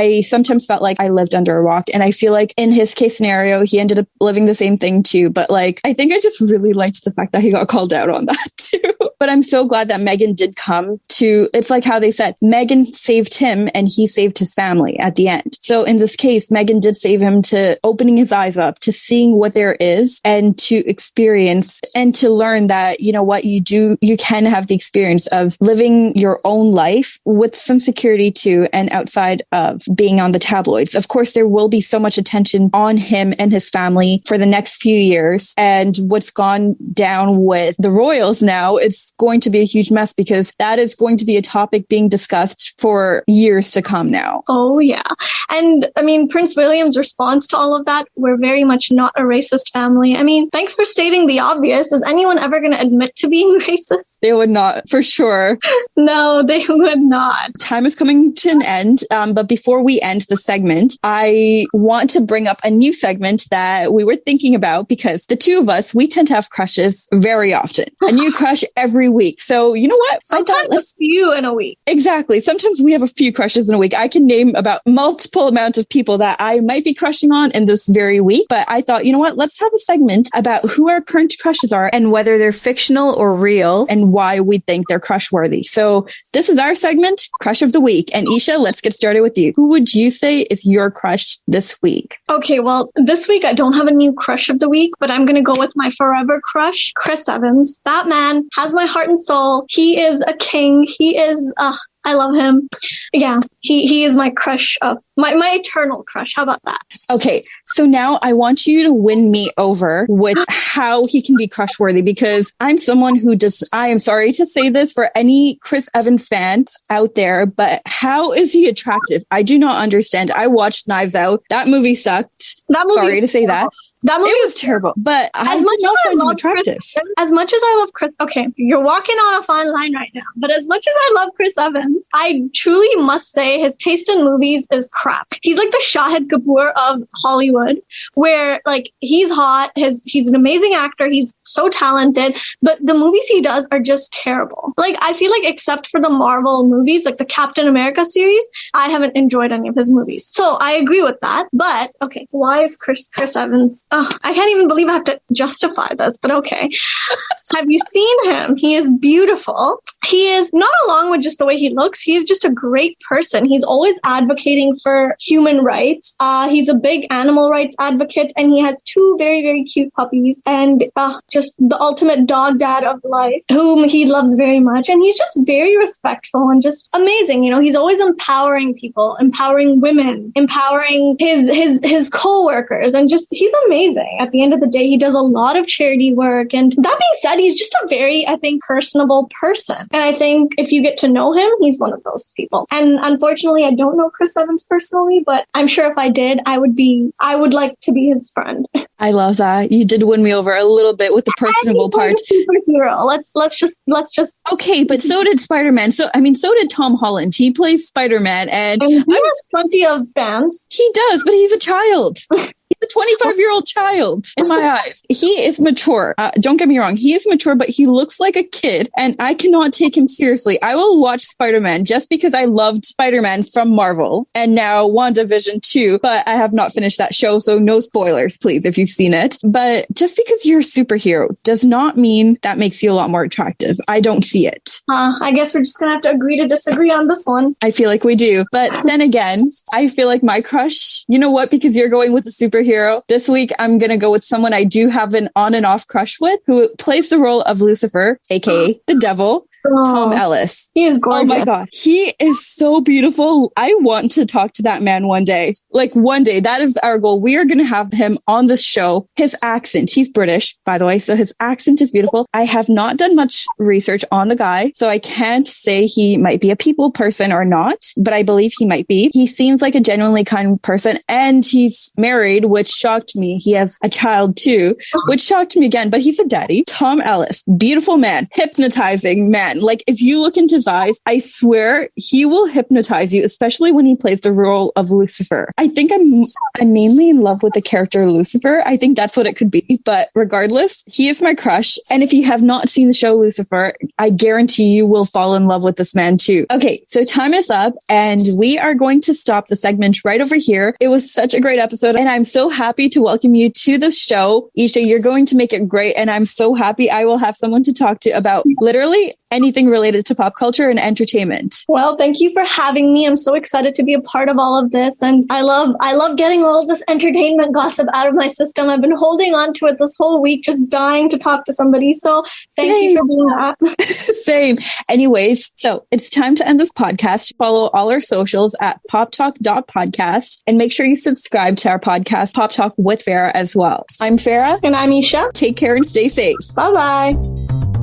I sometimes felt like I lived under a rock. And I feel like in his case scenario, he ended up living the same thing too. But like, I think I just really liked the fact that he got called out on that too. But I'm so glad that Meghan did come to, it's like how they said, Meghan saved him and he saved his family at the end. So in this case, Meghan did save him to opening his eyes up, to seeing what there is and to experience and to learn that, you know what, you can have the experience of living your own life with some security too and outside of being on the tabloids. Of course, there will be so much attention on him and his family for the next few years. And what's gone down with the royals now, it's going to be a huge mess because that is going to be a topic being discussed for years to come now. Oh, yeah. And I mean, Prince William's response to all of that, we're very much not a racist family. I mean, thanks for stating the obvious. Is anyone ever going to admit to being racist? They would not, for sure. No, they would not. Time is coming to an end. But before we end the segment, I want to bring up a new segment that we were thinking about because the two of us, we tend to have crushes very often. A new crush every week. So you know what? Sometimes a few in a week. Exactly. Sometimes we have a few crushes in a week. I can name about multiple amounts of people that I might be crushing on in this very week. But I thought, you know what? Let's have a segment about who our current crushes are and whether they're fictional or real and why we think they're crush worthy. So this is our segment, Crush of the Week. And Isha, let's get started with you. Who would you say is your crush this week? Okay, well, this week I don't have a new crush of the week, but I'm going to go with my forever crush, Chris Evans. That man has my heart and soul. He is a king. He is, I love him. Yeah, he is my crush of my eternal crush. How about that? Okay, so now I want you to win me over with how he can be crush worthy because I'm someone who I am sorry to say this for any Chris Evans fans out there, but how is he attractive? I do not understand. I watched Knives Out. That movie sucked. Sorry to say that. That movie was terrible, but I did not find him attractive. As much as I love Chris, okay, you're walking on a fine line right now, but as much as I love Chris Evans, I truly must say his taste in movies is crap. He's like the Shahid Kapoor of Hollywood, where like he's hot, he's an amazing actor, he's so talented, but the movies he does are just terrible. Like I feel like except for the Marvel movies, like the Captain America series, I haven't enjoyed any of his movies. So I agree with that, but okay, why is Chris Evans? Oh, I can't even believe I have to justify this, but okay. Have you seen him? He is beautiful. He is not along with just the way he looks. He's just a great person. He's always advocating for human rights. He's a big animal rights advocate, and he has two very, very cute puppies and just the ultimate dog dad of life, whom he loves very much. And he's just very respectful and just amazing. You know, he's always empowering people, empowering women, empowering his co-workers, and just he's amazing. At the end of the day, he does a lot of charity work. And that being said, he's just a very, I think, personable person. And I think if you get to know him, he's one of those people. And unfortunately, I don't know Chris Evans personally, but I'm sure if I did, I would like to be his friend. I love that. You did win me over a little bit with the personable part. Superhero. Let's just. Okay, but so did Spider-Man. So did Tom Holland. He plays Spider-Man, and he has plenty of fans. He does, but he's a child. He's a 25-year-old child in my eyes. He is mature. Don't get me wrong. He is mature, but he looks like a kid, and I cannot take him seriously. I will watch Spider-Man just because I loved Spider-Man from Marvel, and now WandaVision too, but I have not finished that show, so no spoilers, please, if you've seen it. But just because you're a superhero does not mean that makes you a lot more attractive. I don't see it. I guess we're just going to have to agree to disagree on this one. I feel like we do. But then again, I feel like my crush, you know what? Because you're going with a superhero, this week I'm going to go with someone I do have an on and off crush with who plays the role of Lucifer, aka the devil. Tom Ellis. He is gorgeous. Oh my God. He is so beautiful. I want to talk to that man one day. Like one day. That is our goal. We are going to have him on the show. His accent, he's British, by the way. So his accent is beautiful. I have not done much research on the guy, so I can't say he might be a people person or not, but I believe he might be. He seems like a genuinely kind person, and he's married, which shocked me. He has a child too, which shocked me again, but he's a daddy. Tom Ellis, beautiful man, hypnotizing man. man. Like, if you look into his eyes, I swear he will hypnotize you, especially when he plays the role of Lucifer. I think I'm mainly in love with the character Lucifer. I think that's what it could be. But regardless, he is my crush. And if you have not seen the show Lucifer, I guarantee you will fall in love with this man too. Okay, so time is up and we are going to stop the segment right over here. It was such a great episode and I'm so happy to welcome you to this show. Isha, you're going to make it great and I'm so happy I will have someone to talk to about literally anything related to pop culture and entertainment. Well, thank you for having me. I'm so excited to be a part of all of this. And I love getting all of this entertainment gossip out of my system. I've been holding on to it this whole week, just dying to talk to somebody. So thank you for doing that. Same. Anyways, so it's time to end this podcast. Follow all our socials at poptalk.podcast and make sure you subscribe to our podcast, Pop Talk with Farah as well. I'm Farah. And I'm Isha. Take care and stay safe. Bye-bye.